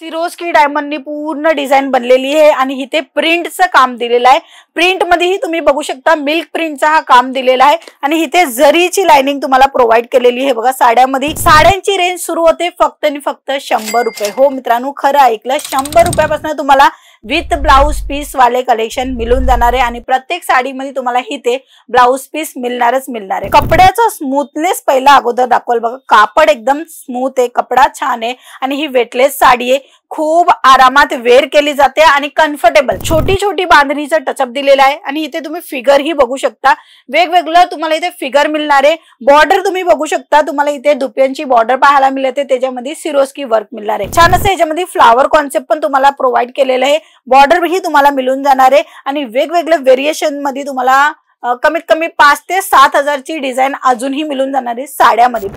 Swarovski डायमंडनी पूर्ण design बनलेली आहे आणि इथे प्रिंटचं काम दिलेलं आहे। प्रिंट मध्येही तुम्ही बघू शकता मिल्क प्रिंटचा हा काम दिलेला आहे आणि इथे जरीची लाइनिंग तुम्हाला प्रोव्हाइड केलेली आहे। बघा साड्यामध्ये साड्यांची रेंज सुरू होते फक्त आणि फक्त 100 रुपये। हो मित्रांनो, खरं ऐकलं, 100 रुपयापासून तुम्हाला विथ ब्लाउज पीस वाले कलेक्शन मिळून जाणार आहे आणि प्रत्येक साडीमध्ये तुम्हाला इथे ब्लाउज पीस मिळणार आहे। कपड्याचा स्मूथनेस पहिला अगोदर दाखवल। बघा कापड एकदम स्मूथ आहे, कपडा छान आहे आणि ही वेटलेस साडी आहे, खूप आरामात वेअर केली जाते आणि कम्फर्टेबल। छोटी छोटी बांधणीचं टचअप दिलेला आहे आणि इथे तुम्ही फिगर ही बघू शकता, वेगवेगळं तुम्हाला इथे फिगर मिळणार आहे। बॉर्डर तुम्ही बघू शकता, तुम्हाला इथे दुप्यांची बॉर्डर पाहायला मिळते, त्याच्यामध्ये सिरोस्की वर्क मिळणार आहे। छान असं याच्यामध्ये फ्लावर कॉन्सेप्ट पण तुम्हाला प्रोव्हाइड केलेलं आहे, बॉर्डर ही तुम्हाला मिळून जाणार आहे आणि वेगवेगळ्या व्हेरिएशन मध्ये तुम्हाला कमीत कमी 5 ते 7 हजारची डिझाईन अजूनही मिळून जाणार आहे साड्यामध्ये।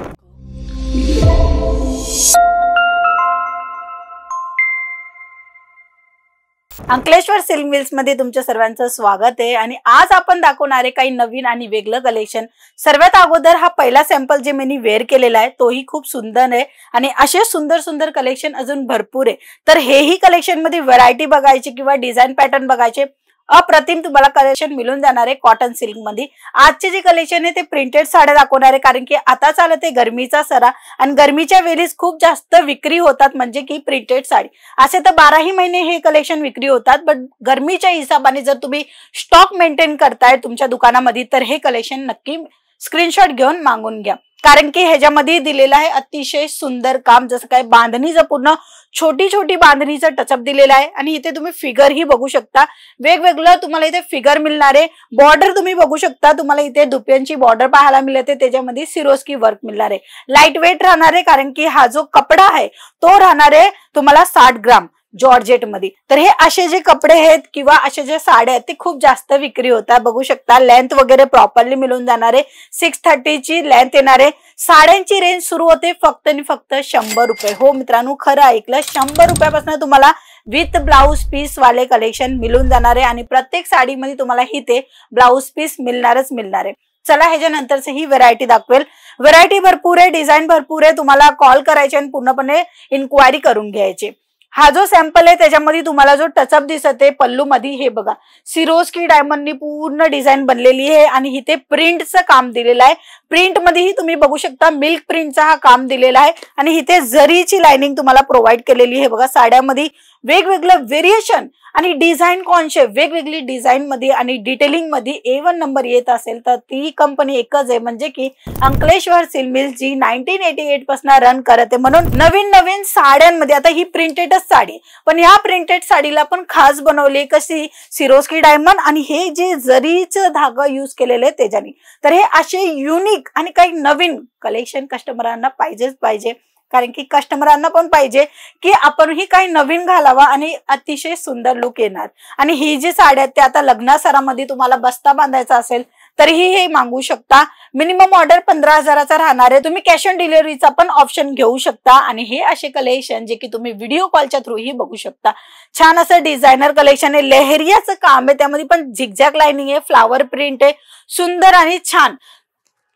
अंकलेश्वर सिल्क मिल्स मध्ये तुमच्या सर्वांचं स्वागत आहे आणि आज आपण दाखवणार आहे काही नवीन आणि वेगळं कलेक्शन। सर्वात अगोदर हा पहिला सॅम्पल जे मी वेअर केलेला आहे तोही खूप सुंदर आहे आणि असे सुंदर सुंदर कलेक्शन अजून भरपूर आहे। तर हेही कलेक्शन मध्ये व्हरायटी बघायची किंवा डिझाइन पॅटर्न बघायचे, अप्रतिम तुम्हाला कलेक्शन मिळून जाणार आहे कॉटन सिल्क मध्ये। आजचे जे कलेक्शन आहे ते प्रिंटेड साड्या दाखवणार आहे, कारण की आता चालत आहे गरमीचा सरा आणि गरमीच्या वेळीच खूप जास्त विक्री होतात म्हणजे की प्रिंटेड साडी। असे तर 12ही महिने हे कलेक्शन विक्री होतात, बट गरमीच्या हिशोबाने जर तुम्ही स्टॉक मेंटेन करताय तुमच्या दुकानामध्ये तर हे कलेक्शन नक्की स्क्रीनशॉट घेऊन मागून घ्या, कारण की ह्याच्यामध्ये दिलेलं आहे अतिशय सुंदर काम। जसं काय बांधणीचं पूर्ण छोटी छोटी बांधणीचं टचअप दिलेलं आहे आणि इथे तुम्ही फिगर ही बघू शकता, वेगवेगळं तुम्हाला इथे फिगर मिळणार आहे। बॉर्डर तुम्ही बघू शकता, तुम्हाला इथे दुप्यांची बॉर्डर पाहायला मिळते, त्याच्यामध्ये सिरोस्की वर्क मिळणार आहे। लाईट वेट राहणार आहे, कारण की हा जो कपडा आहे तो राहणार आहे तुम्हाला 60 ग्राम जॉर्जेट मध्ये। तर हे असे जे कपडे आहेत किंवा असे जे साड्या आहेत ते खूप जास्त विक्री होतात। बघू शकता लेंथ वगैरे प्रॉपरली मिळून जाणार आहे, 630 ची लेंथ येणार आहे। साड्यांची रेंज सुरू होते फक्त आणि फक्त 100 रुपये। हो मित्रांनो, खरं ऐकलं, 100 रुपयापासून तुम्हाला विथ ब्लाउज पीस वाले कलेक्शन मिळून जाणार आहे आणि प्रत्येक साडीमध्ये तुम्हाला इथे ब्लाउज पीस मिळणार आहे। चला ह्याच्यानंतरची ही व्हरायटी दाखवेल। व्हरायटी भरपूर आहे, डिझाईन भरपूर आहे, तुम्हाला कॉल करायचे आणि पूर्णपणे इन्क्वायरी करून घ्यायची। हा जो सॅम्पल आहे त्याच्यामध्ये तुम्हाला जो टचअप दिसत आहे पल्लू मध्ये, हे बघा सिरोस्की डायमंडनी पूर्ण डिझाइन बनलेली आहे आणि इथे प्रिंटचं काम दिलेलं आहे। प्रिंट मध्येही तुम्ही बघू शकता मिल्क प्रिंटचा हा काम दिलेला आहे आणि इथे जरीची लाइनिंग तुम्हाला प्रोव्हाइड केलेली आहे। बघा साड्यामध्ये वेगवेगळं व्हेरिएशन आणि डिझाइन कॉन्सेप्ट, वेगवेगळी डिझाइन मध्ये आणि डिटेलिंग मध्ये A1 नंबर येत असेल तर ती कंपनी एकच आहे, म्हणजे की अंकलेश्वर सिल्क मिल्स जी 1988 पासून रन करत आहे। म्हणून नवीन नवीन साड्यांमध्ये आता ही प्रिंटेडच साडी, पण या प्रिंटेड साडीला पण खास बनवली कशी सिरोस्की डायमंड आणि हे जे जरीचं धागा यूज केलेले आहे त्याच्याने। तर हे असे युनिक आणि काही नवीन कलेक्शन कस्टमरांना पाहिजे, कारण की कस्टमरांना पण पाहिजे की आपण ही काही नवीन घालावा आणि अतिशय सुंदर लुक येणार। आणि ही जी साड्या आहेत ते आता लग्नासरामध्ये तुम्हाला बस्ता बांधायचा असेल तरीही हे मागू शकता। मिनिमम ऑर्डर 15,000चा राहणार आहे, तुम्ही कॅश ऑन डिलिव्हरीचा पण ऑप्शन घेऊ शकता आणि हे असे कलेक्शन जे की तुम्ही व्हिडिओ कॉलच्या थ्रू ही बघू शकता। छान असं डिझायनर कलेक्शन आहे, लेहरियाचं काम आहे, त्यामध्ये पण झिगझॅग लाइनिंग आहे, फ्लावर प्रिंट आहे, सुंदर आणि छान।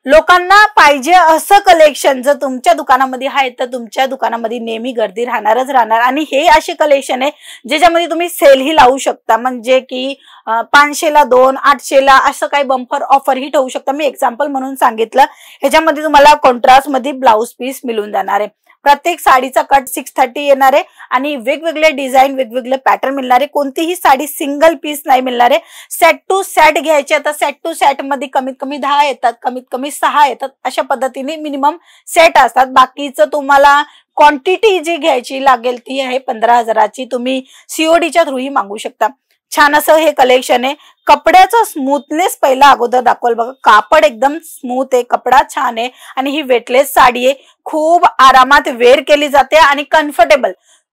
लोकांना पाहिजे असं कलेक्शन जर तुमच्या दुकानामध्ये आहे तर तुमच्या दुकानामध्ये नेहमी गर्दी राहणार आणि हे असे कलेक्शन आहे ज्याच्यामध्ये तुम्ही सेल ही लावू शकता, म्हणजे की 500 ला 2, 800 ला असं काही बंपर ऑफर ही ठेवू शकता। मी एक्झाम्पल म्हणून सांगितलं। ह्याच्यामध्ये तुम्हाला कॉन्ट्रास्ट मध्ये ब्लाउज पीस मिळून जाणार आहे। प्रत्येक साडीचा कट 630 येणार आहे आणि वेगवेगळे डिझाइन, वेगवेगळे पॅटर्न मिळणार आहे। कोणतीही साडी सिंगल पीस नाही मिळणार आहे, सेट टू सेट घ्यायचे। आता सेट टू सेट मध्ये कमीत कमी 10 येतात, कमीत कमी 6 येतात, अशा पद्धतीने मिनिमम सेट असतात। बाकीचं तुम्हाला क्वांटिटी जी घ्यायची लागेल ती आहे 15,000ची, तुम्ही CODच्या थ्रू ही मागू शकता। छान असं हे कलेक्शन आहे। कपड्याचा स्मूथनेस पहिला अगोदर दाखवल। बघा कापड एकदम स्मूथ आहे, कपडा छान आहे आणि ही वेटलेस साडी आहे, खूप आरामात वेअर केली जाते आणि कम्फर्टेबल।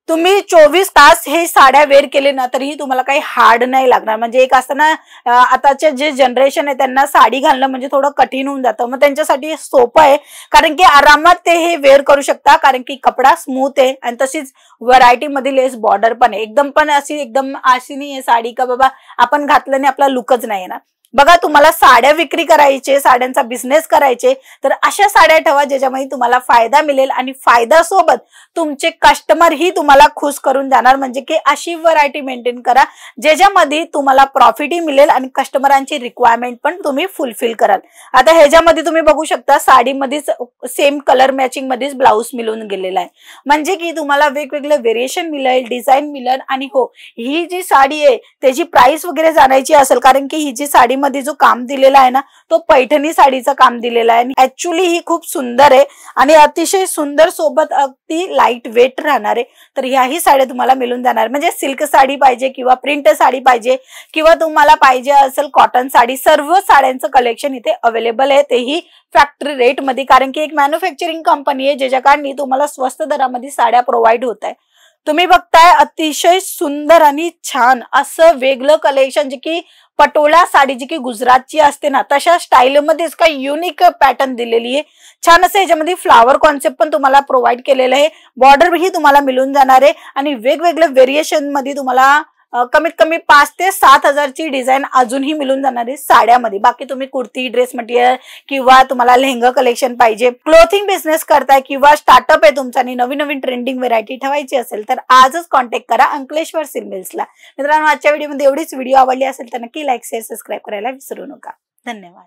तुम्ही 24 तास हे साड्या वेअर केले ना तरीही तुम्हाला काही हार्ड नाही लागणार। म्हणजे एक असतं ना, आताचे जे जनरेशन आहे त्यांना साडी घालणं म्हणजे थोडं कठीण होऊन जातं, मग त्यांच्यासाठी सोपं आहे, कारण की आरामात ते हे वेअर करू शकता, कारण की कपडा स्मूथ आहे आणि तशीच व्हरायटी मध्ये लेस बॉर्डर पण आहे। एकदम पण अशी एकदम अशी नाही आहे साडी का बाबा आपण घातलं नाही आपला लुकच नाही येणार। बघा, तुम्हाला साड्या विक्री करायचे, साड्यांचा बिझनेस करायचे, तर अशा साड्या ठेवा ज्याच्यामध्ये तुम्हाला फायदा मिळेल आणि फायदा सोबत तुमचे कस्टमर ही तुम्हाला खुश करून जाणार. म्हणजे की अशी व्हरायटी मेंटेन करा ज्याच्यामध्ये तुम्हाला प्रॉफिटही मिळेल आणि कस्टमरांची रिक्वायरमेंट पण तुम्ही फुलफिल कराल. आता ह्याच्यामध्ये तुम्ही बघू शकता साडीमध्येच सेम कलर मॅचिंग मध्येच ब्लाऊज मिळून गेलेला आहे. म्हणजे की तुम्हाला वेगवेगळे व्हेरिएशन मिळेल, डिझाईन मिळेल. आणि हो, ही जी साडी आहे त्याची प्राइस वगैरे जाणायची असेल, कारण की ही जी साडीमध्ये जो काम दिलेला आहे ना, तो पैठणी साडीचं काम दिलेला आहे. ऍक्च्युली ही खूप सुंदर आहे आणि अतिशय सुंदर सोबत अगदी लाईट वेट राहणार आहे. तर ह्याही साड्या तुम्हाला मिळून जाणार. म्हणजे सिल्क साडी पाहिजे किंवा प्रिंट साडी पाहिजे किंवा तुम्हाला पाहिजे असेल कॉटन साडी, सर्व साड्यांचं कलेक्शन इथे अवेलेबल आहे, तेही फॅक्टरी रेट मध्ये. कारण की एक मॅन्युफॅक्चरिंग कंपनी आहे ज्याच्या कारणी तुम्हाला स्वस्त दरामध्ये साड्या प्रोव्हाइड होत आहे. तुम्ही बघताय अतिशय सुंदर आणि छान असं वेगळं कलेक्शन, जे की पटोला साडी जी की गुजरातची असते ना, तशा स्टाईलमध्येच काही युनिक पॅटर्न दिलेली आहे. छान असं याच्यामध्ये फ्लावर कॉन्सेप्ट पण तुम्हाला प्रोव्हाइड केलेलं आहे. बॉर्डर ही तुम्हाला मिळून जाणार आहे आणि वेगवेगळे व्हेरिएशन मध्ये तुम्हाला कमीत कमी 5 ते 7 हजारची डिझाईन अजूनही मिळून जाणार आहे साड्यामध्ये. बाकी तुम्ही कुर्ती, ड्रेस मटेरियल किंवा तुम्हाला लेहंगा कलेक्शन पाहिजे, क्लोथिंग बिझनेस करताय किंवा स्टार्टअप आहे तुमचा आणि नवीन नवीन ट्रेंडिंग व्हरायटी ठेवायची असेल तर आजच कॉन्टॅक्ट करा अंकलेश्वर सिल्क मिल्सला. मित्रांनो, आजच्या व्हिडिओमध्ये एवढीच. व्हिडिओ आवडली असेल तर नक्की लाईक, शेअर, सबस्क्राईब करायला विसरू नका. धन्यवाद.